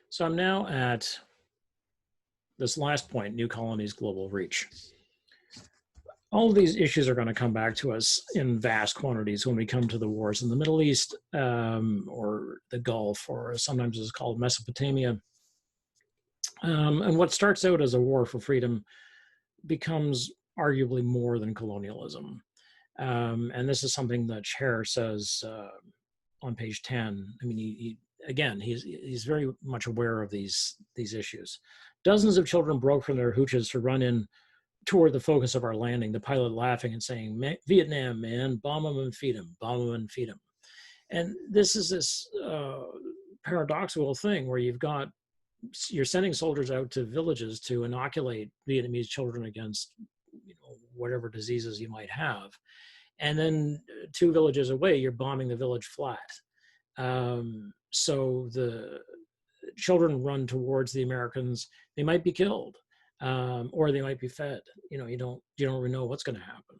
So I'm now at this last point, new colonies, global reach. All of these issues are going to come back to us in vast quantities when we come to the wars in the Middle East, or the Gulf, or sometimes it's called Mesopotamia. And what starts out as a war for freedom becomes arguably more than colonialism. And this is something that Herr says on page 10. I mean, he's very much aware of these issues. Dozens of children broke from their hooches to run in toward the focus of our landing, the pilot laughing and saying, Vietnam, man, bomb them and feed them, bomb them and feed them. And this is this paradoxical thing where you're sending soldiers out to villages to inoculate Vietnamese children against whatever diseases you might have. And then 2 villages away, you're bombing the village flat. So the children run towards the Americans. They might be killed, or they might be fed. You don't really know what's going to happen.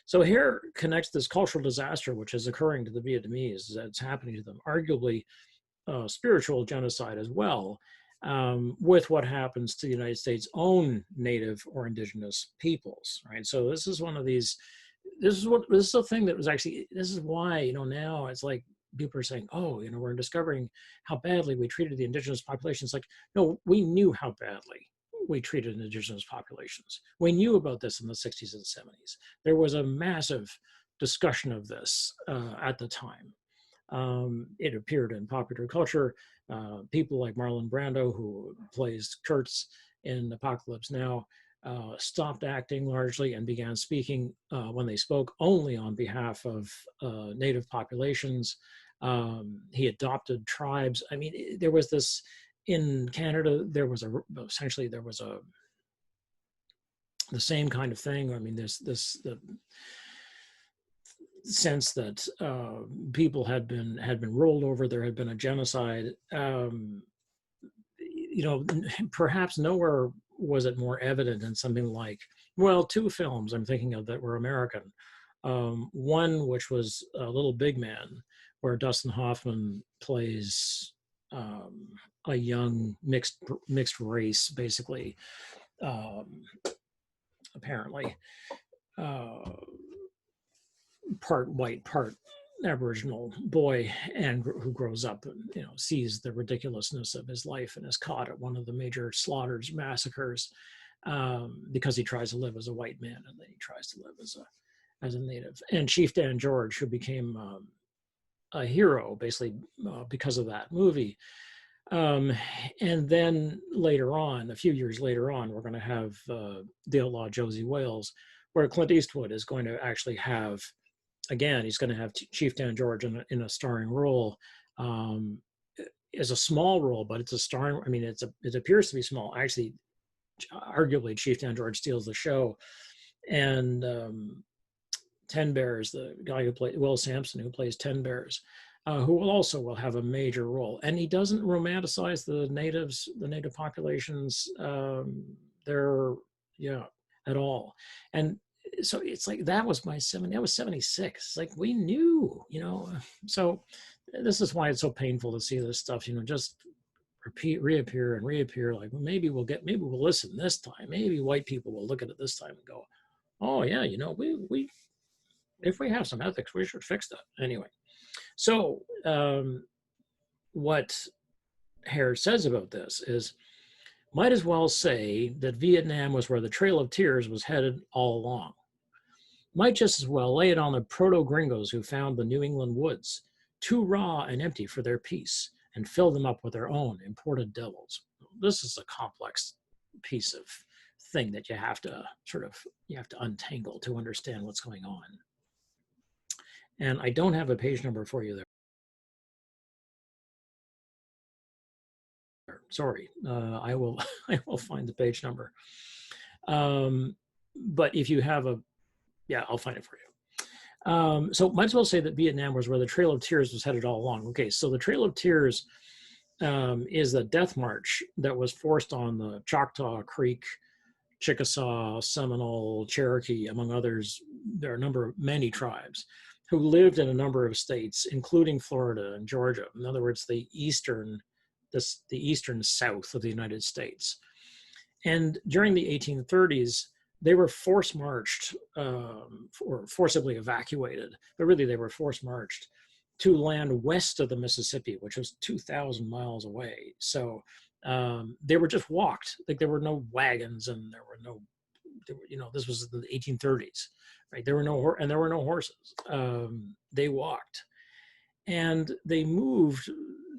So here connects this cultural disaster, which is occurring to the Vietnamese, that's happening to them, arguably spiritual genocide as well, with what happens to the United States' own native or indigenous peoples, right? So this is one of these. This is a thing that was actually. This is why now it's like people are saying, oh, we're discovering how badly we treated the indigenous populations. Like, no, we knew how badly we treated indigenous populations. We knew about this in the 60s and 70s. There was a massive discussion of this at the time. It appeared in popular culture. People like Marlon Brando, who plays Kurtz in Apocalypse Now, stopped acting largely and began speaking when they spoke only on behalf of native populations. He adopted tribes. I mean, there was this in Canada. There was the same kind of thing. I mean, there's the sense that people had been rolled over. There had been a genocide. Perhaps nowhere was it more evident in something like, 2 films I'm thinking of that were American. One, which was Little Big Man, where Dustin Hoffman plays a young mixed race, basically, apparently part white, part Aboriginal boy, and who grows up and sees the ridiculousness of his life and is caught at one of the major slaughters, massacres, because he tries to live as a white man, and then he tries to live as a native. And Chief Dan George, who became a hero basically because of that movie. And then later on, a few years later on, we're going to have The Outlaw Josie Wales, where Clint Eastwood is going to actually have, again, he's going to have Chief Dan George in a starring role. It's a small role, but it's a starring. I mean, it appears to be small. Actually, arguably, Chief Dan George steals the show, and Ten Bears, the guy who plays Will Sampson, who plays Ten Bears, who will have a major role. And he doesn't romanticize the native populations. At all. And so it's like that was 76. It's like we knew, So this is why it's so painful to see this stuff, just reappear and reappear. Like, maybe we'll listen this time. Maybe white people will look at it this time and go, oh yeah, we if we have some ethics, we should fix that anyway. So what Herr says about this is, might as well say that Vietnam was where the Trail of Tears was headed all along. Might just as well lay it on the proto-gringos who found the New England woods, too raw and empty for their peace, and filled them up with their own imported devils. This is a complex piece of thing that you have to untangle to understand what's going on. And I don't have a page number for you there. Sorry, I will find the page number. But if you have I'll find it for you. So might as well say that Vietnam was where the Trail of Tears was headed all along. Okay, so the Trail of Tears is the death march that was forced on the Choctaw, Creek, Chickasaw, Seminole, Cherokee, among others. There are many tribes who lived in a number of states, including Florida and Georgia. In other words, the eastern the eastern south of the United States. And during the 1830s, they were force marched or forcibly evacuated, but really they were force marched to land west of the Mississippi, which was 2,000 miles away. So they were just walked. Like there were no wagons, and there were no, this was the 1830s, right? There were no horses. They walked, and they moved.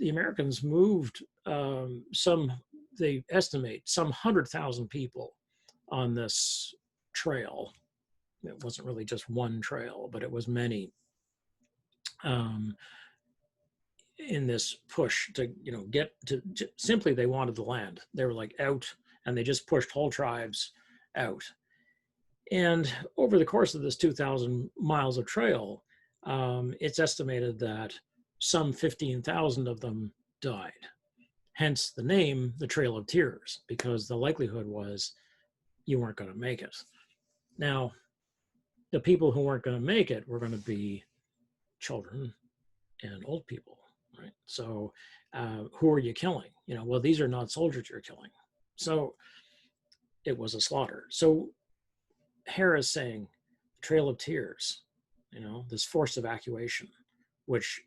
The Americans moved they estimate some 100,000 people on this trail. It wasn't really just one trail, but it was many. In this push to get to simply, they wanted the land. They were like out, and they just pushed whole tribes out. And over the course of this 2,000 miles of trail, it's estimated that some 15,000 of them died. Hence the name, the Trail of Tears, because the likelihood was you weren't going to make it. Now, the people who weren't going to make it were going to be children and old people, right? So who are you killing? Well, these are not soldiers you're killing. So it was a slaughter. So Herr is saying, Trail of Tears, this forced evacuation, which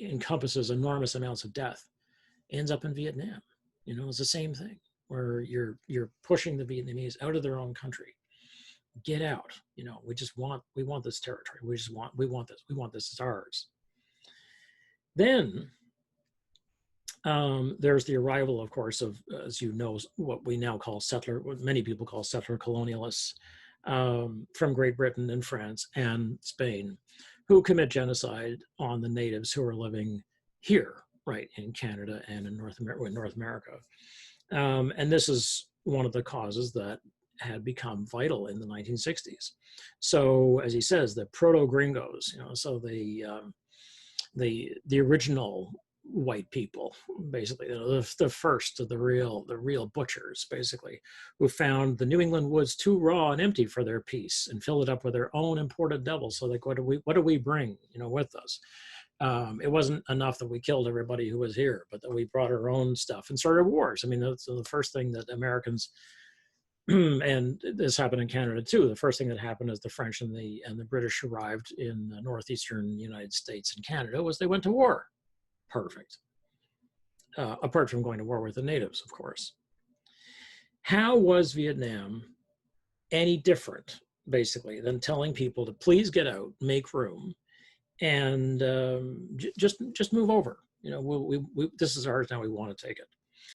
encompasses enormous amounts of death, ends up in Vietnam. It's the same thing, where you're pushing the Vietnamese out of their own country. Get out. We want this territory. We want this as ours. Then there's the arrival, of course, of, as you know, what many people call settler colonialists from Great Britain and France and Spain, who commit genocide on the natives who are living here, right, in Canada and in North America. And this is one of the causes that had become vital in the 1960s. So, as he says, the proto-gringos, so the original white people, basically, the first of the real butchers, basically, who found the New England woods too raw and empty for their piece and filled it up with their own imported devils. So like, what do we bring, with us? It wasn't enough that we killed everybody who was here, but that we brought our own stuff and started wars. I mean, that's the first thing that Americans, and this happened in Canada too. The first thing that happened as the French and the British arrived in the northeastern United States and Canada was they went to war. Perfect. Apart from going to war with the natives, of course. How was Vietnam any different, basically, than telling people to please get out, make room, and just move over? We this is ours now. We want to take it.